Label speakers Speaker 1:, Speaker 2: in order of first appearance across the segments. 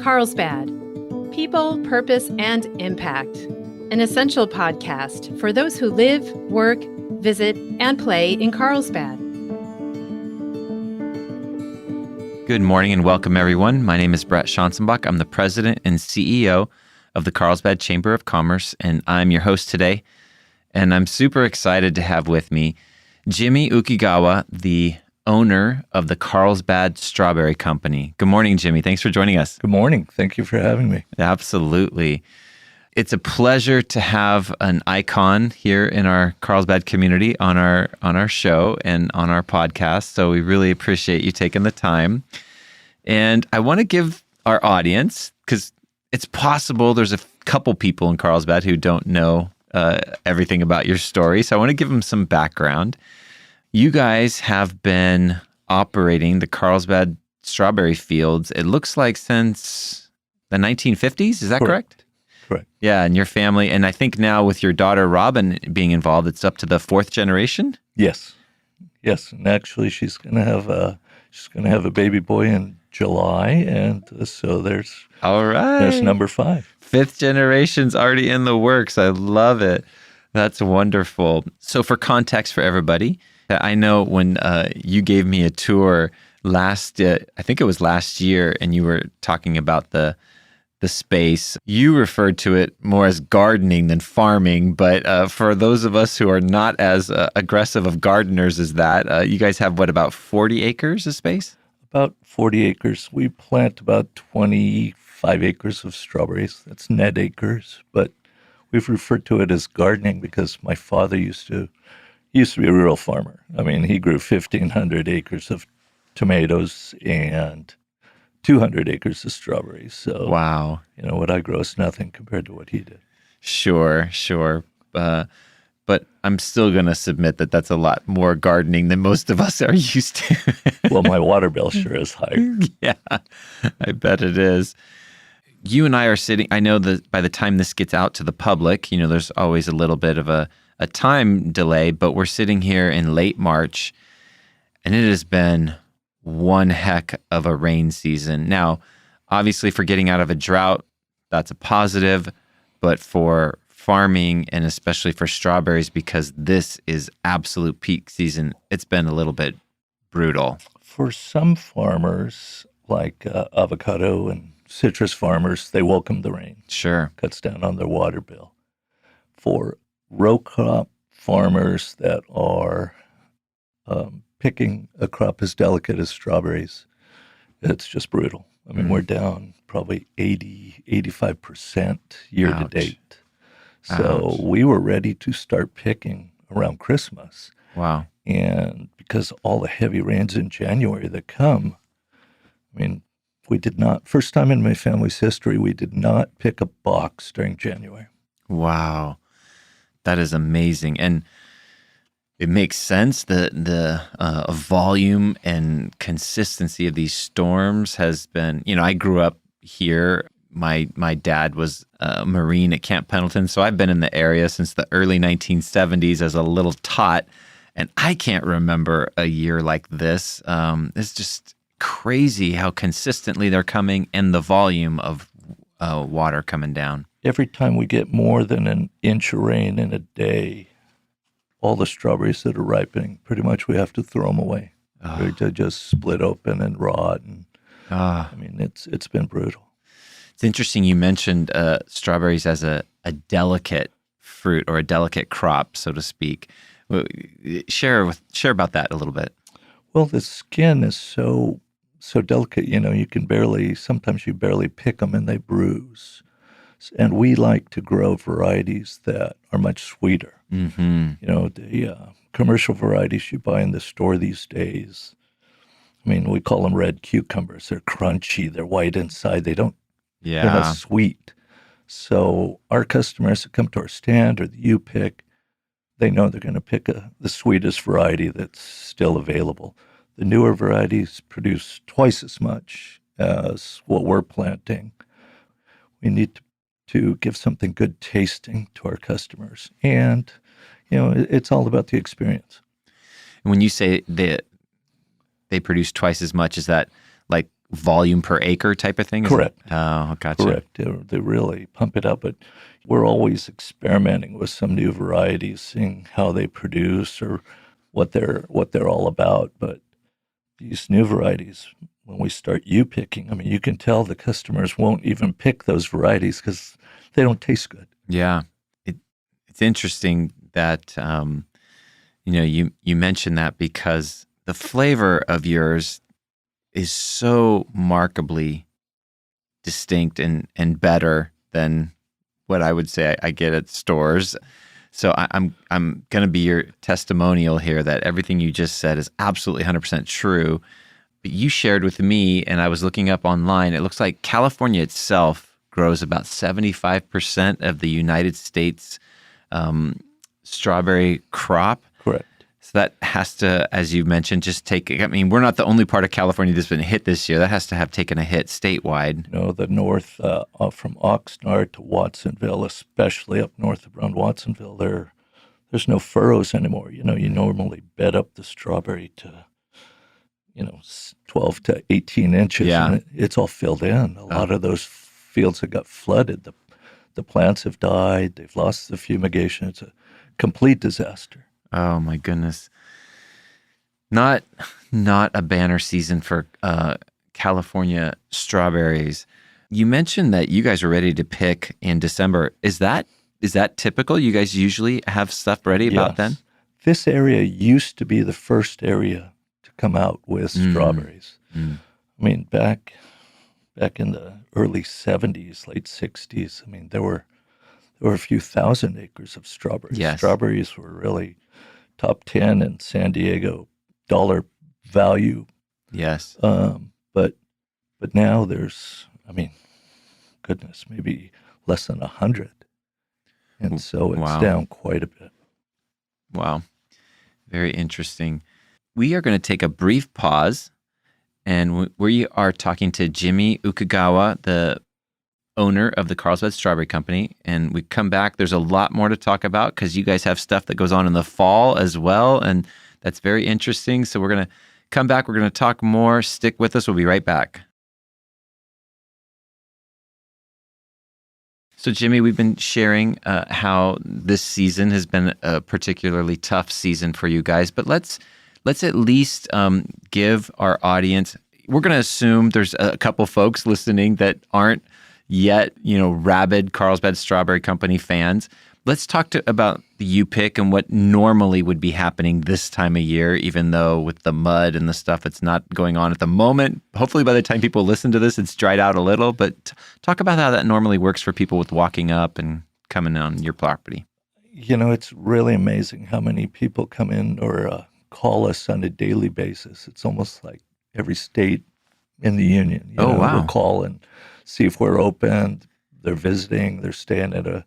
Speaker 1: Carlsbad. People, Purpose, and Impact. An essential podcast for those who live, work, visit, and play in Carlsbad.
Speaker 2: Good morning and welcome, everyone. My name is Brett Schanzenbach. I'm the president and CEO of the Carlsbad Chamber of Commerce, and I'm your host today. And I'm super excited to have with me Jimmy Ukegawa, the owner of the Carlsbad Strawberry Company. Good morning, Jimmy. Thanks for joining us.
Speaker 3: Good morning. Thank you for having me.
Speaker 2: Absolutely. It's a pleasure to have an icon here in our Carlsbad community on our show and on our podcast. So we really appreciate you taking the time. And I want to give our audience, because it's possible there's a couple people in Carlsbad who don't know everything about your story. So I want to give them some background. You guys have been operating the Carlsbad strawberry fields, it looks like since the 1950s. Is that correct?
Speaker 3: Correct.
Speaker 2: Yeah, and your family, and I think now with your daughter Robin being involved, it's up to the fourth generation?
Speaker 3: Yes. And actually she's going to have a baby boy in July, and so there's number 5.
Speaker 2: Fifth generation's already in the works. I love it. That's wonderful. So for context for everybody, I know when you gave me a tour I think it was last year, and you were talking about the space. You referred to it more as gardening than farming, but for those of us who are not as aggressive of gardeners as that, you guys have about 40 acres of space?
Speaker 3: About 40 acres. We plant about 25 acres of strawberries. That's net acres, but we've referred to it as gardening because my father used to be a rural farmer. I mean, he grew 1,500 acres of tomatoes and 200 acres of strawberries. So,
Speaker 2: wow.
Speaker 3: What I grow is nothing compared to what he did.
Speaker 2: Sure. But I'm still going to submit that that's a lot more gardening than most of us are used to.
Speaker 3: Well, my water bill sure is higher.
Speaker 2: Yeah, I bet it is. You and I are sitting, I know that by the time this gets out to the public, there's always a little bit of a time delay, but we're sitting here in late March, and it has been one heck of a rain season. Now, obviously for getting out of a drought, that's a positive, but for farming and especially for strawberries, because this is absolute peak season, it's been a little bit brutal.
Speaker 3: For some farmers, like avocado and citrus farmers, they welcome the rain.
Speaker 2: Sure.
Speaker 3: Cuts down on their water bill. For row crop farmers that are picking a crop as delicate as strawberries, it's just brutal. I mean, we're down probably 85% year to date. So we were ready to start picking around Christmas.
Speaker 2: Wow.
Speaker 3: And because all the heavy rains in January that come, I mean, we did not, first time in my family's history, we did not pick a box during January.
Speaker 2: Wow. That is amazing. And it makes sense that the volume and consistency of these storms has been, I grew up here. My dad was a Marine at Camp Pendleton, so I've been in the area since the early 1970s as a little tot, and I can't remember a year like this. It's just crazy how consistently they're coming and the volume of water coming down.
Speaker 3: Every time we get more than an inch of rain in a day, all the strawberries that are ripening, pretty much we have to throw them away. They're just split open and rot. And I mean, it's been brutal.
Speaker 2: It's interesting you mentioned strawberries as a delicate fruit or a delicate crop, so to speak. Share about that a little bit.
Speaker 3: Well, the skin is so delicate, sometimes you barely pick them and they bruise. And we like to grow varieties that are much sweeter.
Speaker 2: Mm-hmm.
Speaker 3: The commercial varieties you buy in the store these days, I mean, we call them red cucumbers. They're crunchy. They're white inside. They're not sweet. So our customers that come to our stand or that you pick, they know they're going to pick the sweetest variety that's still available. The newer varieties produce twice as much as what we're planting. We need to give something good tasting to our customers. And, it's all about the experience.
Speaker 2: And when you say that they produce twice as much, is that like volume per acre type of thing?
Speaker 3: Correct.
Speaker 2: Oh, gotcha.
Speaker 3: Correct. They really pump it up, but we're always experimenting with some new varieties, seeing how they produce or what they're all about. But these new varieties, when we start picking, I mean, you can tell the customers won't even pick those varieties because they don't taste good.
Speaker 2: Yeah. It's interesting that, you mentioned that because the flavor of yours is so markedly distinct and better than what I would say I get at stores. So I'm going to be your testimonial here that everything you just said is absolutely 100% true. But you shared with me, and I was looking up online, it looks like California itself grows about 75% of the United States strawberry crop.
Speaker 3: Correct.
Speaker 2: So that has to, as you mentioned, just we're not the only part of California that's been hit this year. That has to have taken a hit statewide.
Speaker 3: The north, from Oxnard to Watsonville, especially up north around Watsonville, there's no furrows anymore. You normally bed up the strawberry to, 12 to 18 inches.
Speaker 2: Yeah.
Speaker 3: And it's all filled in. A lot of those fields have got flooded. The plants have died. They've lost the fumigation. It's a complete disaster.
Speaker 2: Oh my goodness. Not a banner season for California strawberries. You mentioned that you guys are ready to pick in December. Is that typical? You guys usually have stuff ready about then?
Speaker 3: This area used to be the first area to come out with strawberries. I mean, back in the early 70s, late 60s, I mean, there were a few thousand acres of strawberries.
Speaker 2: Yes.
Speaker 3: Strawberries were really top 10 in San Diego dollar value.
Speaker 2: Yes.
Speaker 3: But now there's, goodness, maybe less than 100. And so it's down quite a bit.
Speaker 2: Wow. Very interesting. We are going to take a brief pause, and we are talking to Jimmy Ukegawa, the owner of the Carlsbad Strawberry Company. And we come back, there's a lot more to talk about because you guys have stuff that goes on in the fall as well. And that's very interesting. So we're going to come back. We're going to talk more. Stick with us. We'll be right back. So Jimmy, we've been sharing how this season has been a particularly tough season for you guys, but let's at least give our audience, we're going to assume there's a couple folks listening that aren't yet, rabid Carlsbad Strawberry Company fans. Let's talk about the U-Pick and what normally would be happening this time of year, even though with the mud and the stuff, it's not going on at the moment. Hopefully by the time people listen to this, it's dried out a little, but talk about how that normally works for people with walking up and coming on your property.
Speaker 3: It's really amazing how many people come in or call us on a daily basis. It's almost like every state in the union.
Speaker 2: Wow.
Speaker 3: Will call and see if we're open. They're visiting. They're staying at a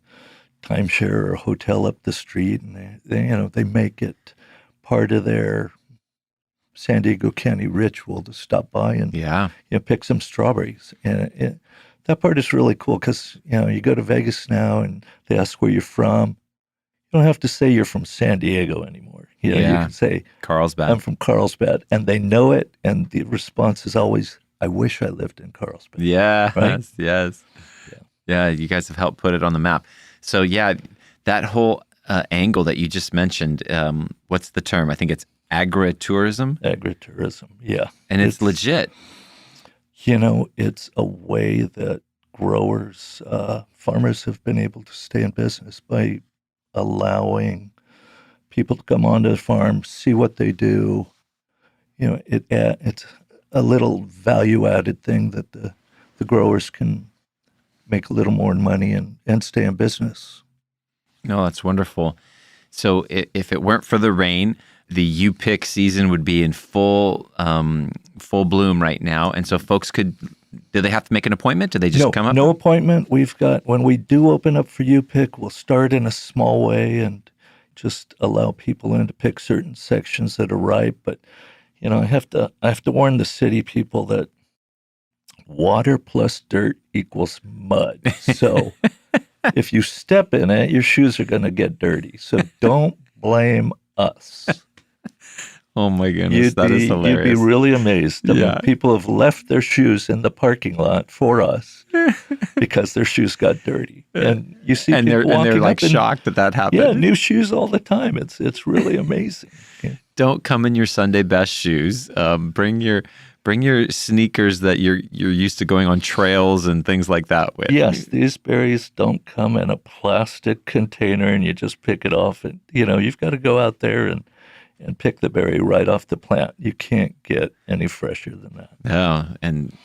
Speaker 3: timeshare or a hotel up the street, and they make it part of their San Diego County ritual to stop by and pick some strawberries. And that part is really cool because you go to Vegas now and they ask where you're from. You don't have to say you're from San Diego anymore. You can say
Speaker 2: Carlsbad.
Speaker 3: I'm from Carlsbad, and they know it. And the response is always, "I wish I lived in Carlsbad."
Speaker 2: Yeah,
Speaker 3: right?
Speaker 2: Yes. Yeah, you guys have helped put it on the map. So that whole angle that you just mentioned, what's the term? I think it's agritourism.
Speaker 3: Agritourism, yeah.
Speaker 2: And it's legit.
Speaker 3: It's a way that growers, farmers have been able to stay in business by allowing people to come onto the farm, see what they do. It's a little value-added thing that the growers can make a little more money and stay in business.
Speaker 2: No, that's wonderful. So if it weren't for the rain, the U-Pick season would be in full bloom right now. And so folks do they have to make an appointment? Do they just come up?
Speaker 3: No appointment. When we do open up for U-Pick, we'll start in a small way and just allow people in to pick certain sections that are ripe. But, I have to warn the city people that water plus dirt equals mud. So if you step in it, your shoes are going to get dirty. So don't blame us.
Speaker 2: Oh my goodness, that is hilarious.
Speaker 3: You'd be really amazed. I mean, people have left their shoes in the parking lot for us because their shoes got dirty. And you see people walking
Speaker 2: they're like
Speaker 3: up in,
Speaker 2: shocked that happened.
Speaker 3: Yeah, new shoes all the time. It's really amazing. Yeah.
Speaker 2: Don't come in your Sunday best shoes. Bring your sneakers that you're used to going on trails and things like that with.
Speaker 3: Yes, these berries don't come in a plastic container and you just pick it off. And you've got to go out there and pick the berry right off the plant. You can't get any fresher than that.
Speaker 2: Oh,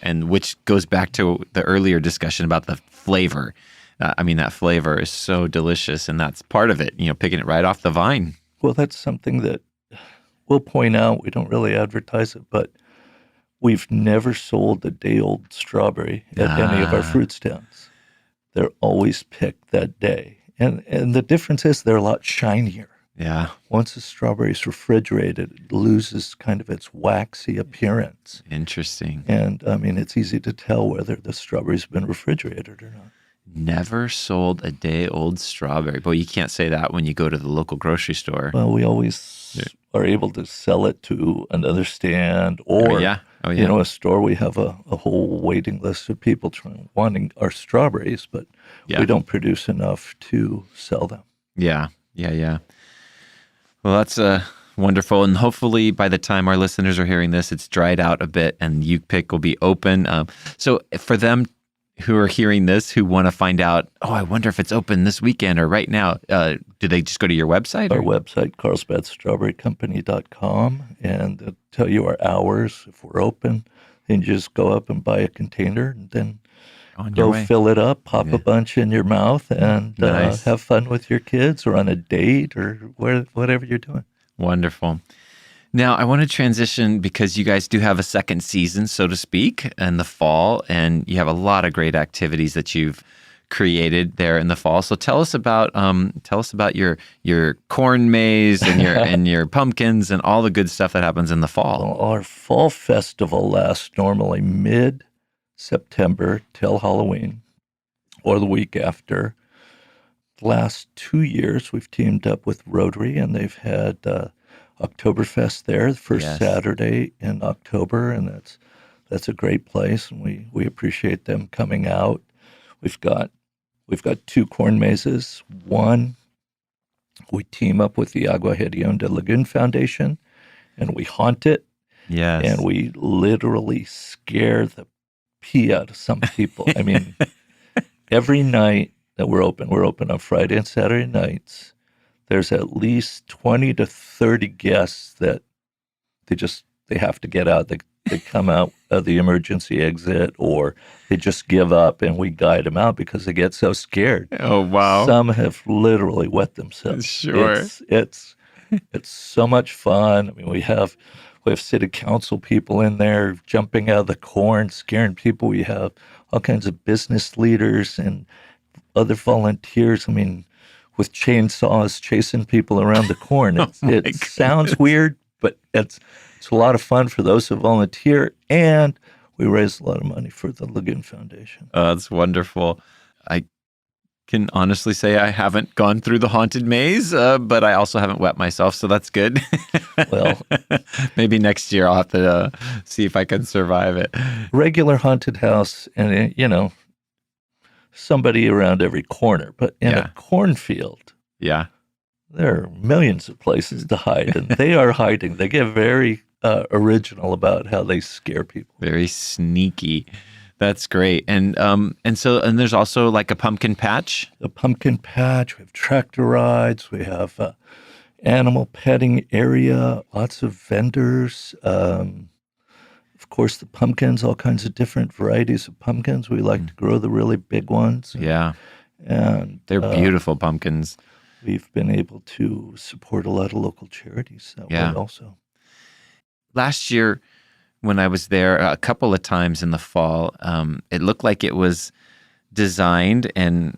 Speaker 2: and which goes back to the earlier discussion about the flavor. That flavor is so delicious, and that's part of it. Picking it right off the vine.
Speaker 3: Well, that's something that we'll point out. We don't really advertise it, but we've never sold a day-old strawberry at any of our fruit stands. They're always picked that day. And the difference is they're a lot shinier.
Speaker 2: Yeah.
Speaker 3: Once a strawberry is refrigerated, it loses kind of its waxy appearance.
Speaker 2: Interesting.
Speaker 3: And, it's easy to tell whether the strawberry's been refrigerated or not.
Speaker 2: Never sold a day-old strawberry. But you can't say that when you go to the local grocery store.
Speaker 3: Well, we always are able to sell it to another stand or, a store. We have a whole waiting list of people wanting our strawberries, but we don't produce enough to sell them.
Speaker 2: Yeah. Well, that's wonderful. And hopefully by the time our listeners are hearing this, it's dried out a bit and UPick will be open. So for them who are hearing this, who want to find out, I wonder if it's open this weekend or right now, do they just go to your website?
Speaker 3: Our website, carlsbadstrawberrycompany.com, and it'll tell you our hours if we're open. Then you just go up and buy a container and then go fill it up, pop a bunch in your mouth, and have fun with your kids or on a date or whatever you're doing.
Speaker 2: Wonderful. Now, I want to transition because you guys do have a second season, so to speak, in the fall, and you have a lot of great activities that you've created there in the fall. So tell us about your corn maze and your pumpkins and all the good stuff that happens in the fall.
Speaker 3: Well, our fall festival lasts normally mid-September till Halloween or the week after. The last 2 years, we've teamed up with Rotary, and they've had Oktoberfest there the first Saturday in October, and that's a great place, and we appreciate them coming out. We've got 2 corn mazes. One, we team up with the Agua Hedionda Lagoon Foundation, and we haunt it.
Speaker 2: Yes.
Speaker 3: And we literally scare the pee out of some people. Every night that we're open on Friday and Saturday nights. There's at least 20 to 30 guests that they have to get out. They come out of the emergency exit, or they just give up, and we guide them out because they get so scared.
Speaker 2: Oh, wow.
Speaker 3: Some have literally wet themselves.
Speaker 2: Sure.
Speaker 3: It's so much fun. We have city council people in there jumping out of the corn, scaring people. We have all kinds of business leaders and other volunteers. With chainsaws chasing people around the corn. It sounds weird, but it's a lot of fun for those who volunteer, and we raise a lot of money for the Lagoon Foundation.
Speaker 2: That's wonderful. I can honestly say I haven't gone through the haunted maze, but I also haven't wet myself, so that's good.
Speaker 3: Well,
Speaker 2: maybe next year I'll have to see if I can survive it.
Speaker 3: Regular haunted house, and somebody around every corner, but in a cornfield, there are millions of places to hide, and they are hiding. They get very original about how they scare people.
Speaker 2: Very sneaky. That's great. And there's also like a pumpkin patch.
Speaker 3: A pumpkin patch. We have tractor rides. We have animal petting area. Lots of vendors. Of course, the pumpkins, all kinds of different varieties of pumpkins. We like to grow the really big ones.
Speaker 2: Yeah.
Speaker 3: And
Speaker 2: they're beautiful pumpkins.
Speaker 3: We've been able to support a lot of local charities that way also.
Speaker 2: Last year, when I was there a couple of times in the fall, it looked like it was designed and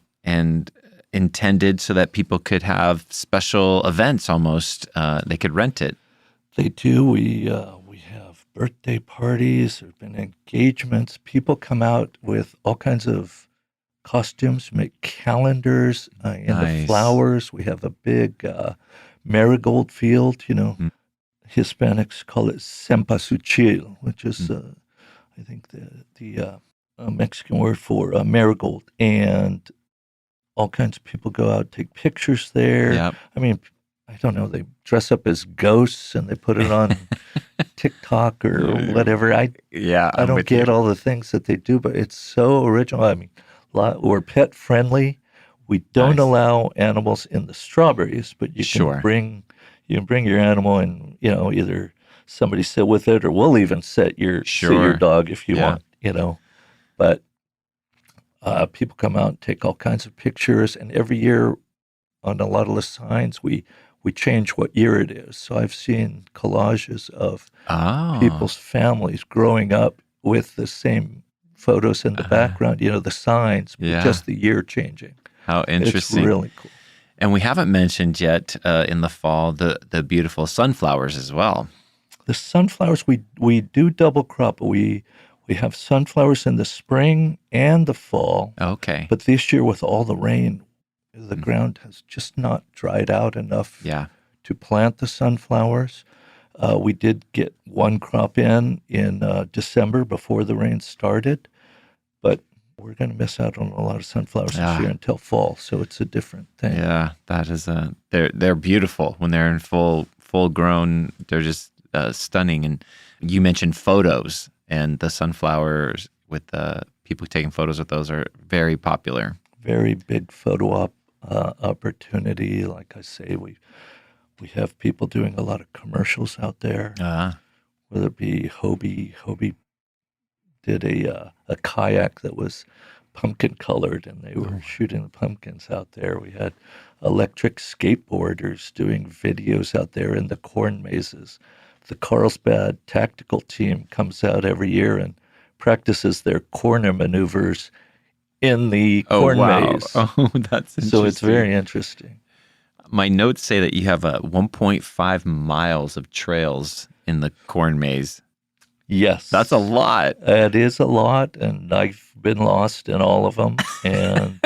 Speaker 2: intended so that people could have special events almost. They could rent it.
Speaker 3: They do. We have birthday parties. There have been engagements. People come out with all kinds of costumes, make calendars in the flowers. We have a big marigold field, Hispanics call it cempasúchil, which is, I think, the Mexican word for marigold. And all kinds of people go out, take pictures there.
Speaker 2: Yep.
Speaker 3: I mean, I don't know, they dress up as ghosts and they put it on TikTok or whatever. I don't get all the things that they do, but it's so original. I mean, we're pet friendly. We don't allow animals in the strawberries, but you can bring your animal and, either somebody sit with it, or we'll even sit your dog if you want, But people come out and take all kinds of pictures, and every year on a lot of the signs, we change what year it is. So I've seen collages of people's families growing up with the same photos in the background, the signs, just the year changing.
Speaker 2: How interesting.
Speaker 3: It's really cool.
Speaker 2: And we haven't mentioned yet in the fall the beautiful sunflowers as well.
Speaker 3: The sunflowers, we do double crop. We have sunflowers in the spring and the fall.
Speaker 2: Okay.
Speaker 3: But this year with all the rain, the ground has just not dried out enough to plant the sunflowers. We did get one crop in December before the rain started, but we're going to miss out on a lot of sunflowers this year until fall. So it's a different thing.
Speaker 2: Yeah, that is they're beautiful when they're in full grown. They're just stunning. And you mentioned photos, and the sunflowers with people taking photos with those are very popular.
Speaker 3: Very big photo opportunity. Like I say, we have people doing a lot of commercials out there. Whether it be Hobie did a kayak that was pumpkin colored, and they were shooting the pumpkins out there. We had electric skateboarders doing videos out there in the corn mazes. The Carlsbad tactical team comes out every year and practices their corner maneuvers in the corn maze.
Speaker 2: Oh, that's interesting.
Speaker 3: So it's very interesting.
Speaker 2: My notes say that you have 1.5 miles of trails in the corn maze.
Speaker 3: Yes.
Speaker 2: That's a lot.
Speaker 3: It is a lot, and I've been lost in all of them. And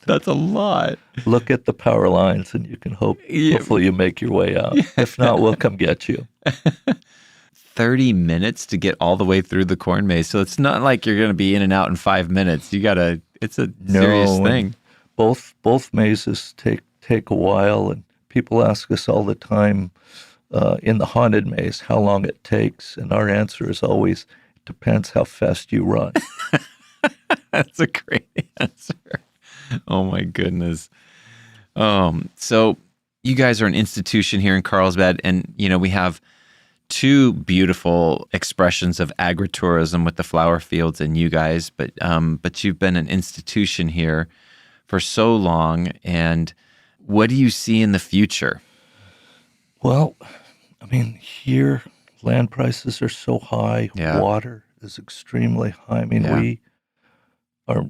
Speaker 2: that's a lot.
Speaker 3: Look at the power lines, and you can hopefully you make your way out. If not, we'll come get you.
Speaker 2: 30 minutes to get all the way through the corn maze. So it's not like you're going to be in and out in 5 minutes. It's a serious thing.
Speaker 3: Both mazes take a while, and people ask us all the time in the haunted maze how long it takes, and our answer is always, it depends how fast you run.
Speaker 2: That's a great answer. Oh my goodness. So you guys are an institution here in Carlsbad, and we have two beautiful expressions of agritourism with the flower fields and you guys, but you've been an institution here for so long. And what do you see in the future? Well,
Speaker 3: I mean, here land prices are so high.
Speaker 2: Yeah.
Speaker 3: Water is extremely high. I mean, we are.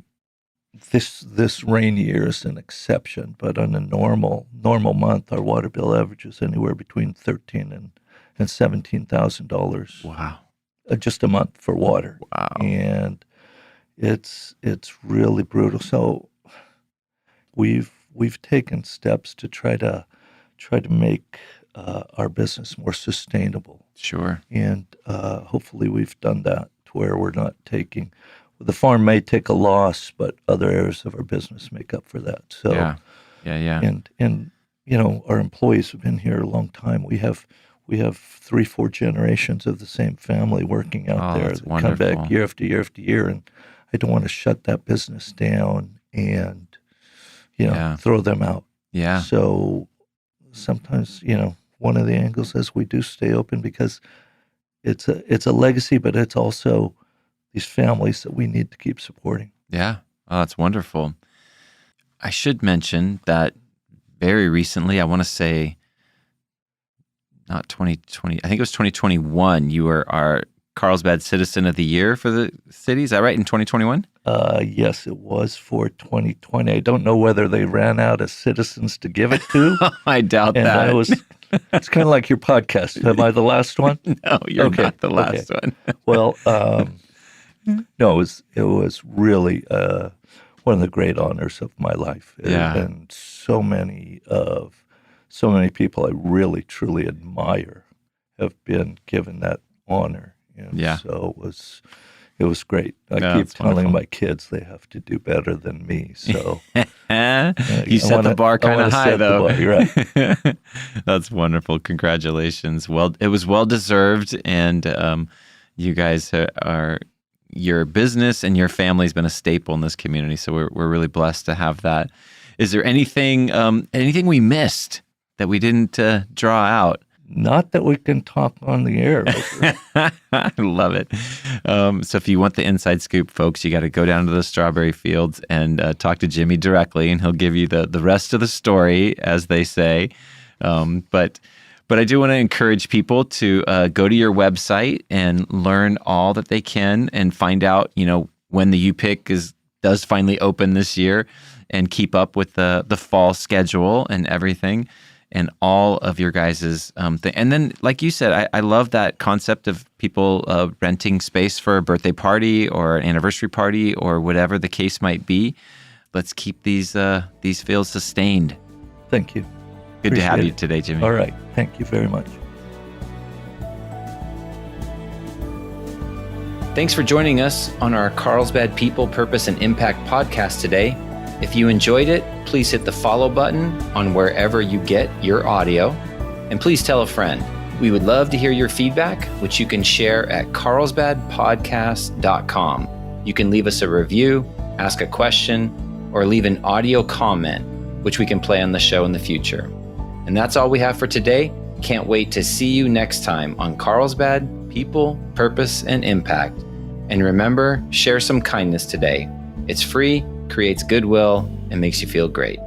Speaker 3: This rain year is an exception, but on a normal month, our water bill averages anywhere between $13,000 and $17,000.
Speaker 2: Wow!
Speaker 3: Just a month for water.
Speaker 2: Wow!
Speaker 3: And it's really brutal. So we've taken steps to try to make our business more sustainable.
Speaker 2: Sure.
Speaker 3: And hopefully we've done that to where we're not taking. The farm may take a loss, but other areas of our business make up for that. So,
Speaker 2: yeah.
Speaker 3: And our employees have been here a long time. We have 3-4 generations of the same family working out there. They come back year after year after year, and I don't want to shut that business down and throw them out.
Speaker 2: Yeah.
Speaker 3: So sometimes one of the angles is we do stay open because it's a legacy, but it's also these families that we need to keep supporting.
Speaker 2: Yeah. Oh, that's wonderful. I should mention that very recently, I want to say not 2020, I think it was 2021, you were our Carlsbad Citizen of the Year for the city. Is that right, in 2021?
Speaker 3: Yes, it was for 2020. I don't know whether they ran out of citizens to give it to.
Speaker 2: I doubt that.
Speaker 3: It's kind of like your podcast. Am I the last one?
Speaker 2: No, you're not the last one.
Speaker 3: Well, no, it was really one of the great honors of my life.
Speaker 2: Yeah.
Speaker 3: And so many of so many people I really, truly admire have been given that honor. So it was great. I keep telling
Speaker 2: wonderful.
Speaker 3: my kids they have to do better than me. So
Speaker 2: you set the bar kind of high, though.
Speaker 3: You're right.
Speaker 2: That's wonderful. Congratulations. Well, it was well deserved, and you guys are your business and your family's been a staple in this community. So we're really blessed to have that. Is there anything we missed that we didn't draw out?
Speaker 3: Not that we can talk on the air.
Speaker 2: I love it. So if you want the inside scoop, folks, you got to go down to the strawberry fields and talk to Jimmy directly, and he'll give you the rest of the story, as they say. But I do want to encourage people to go to your website and learn all that they can and find out, when the UPIC does finally open this year, and keep up with the fall schedule and everything. And all of your guys' thing. And then, like you said, I love that concept of people renting space for a birthday party or an anniversary party or whatever the case might be. Let's keep these fields sustained.
Speaker 3: Thank you.
Speaker 2: Good
Speaker 3: Appreciate
Speaker 2: to have you
Speaker 3: it.
Speaker 2: today, Jimmy.
Speaker 3: All right. Thank you very much.
Speaker 2: Thanks for joining us on our Carlsbad People, Purpose, and Impact podcast today. If you enjoyed it, please hit the follow button on wherever you get your audio. And please tell a friend. We would love to hear your feedback, which you can share at carlsbadpodcast.com. You can leave us a review, ask a question, or leave an audio comment, which we can play on the show in the future. And that's all we have for today. Can't wait to see you next time on Carlsbad People, Purpose, and Impact. And remember, share some kindness today. It's free, creates goodwill, and makes you feel great.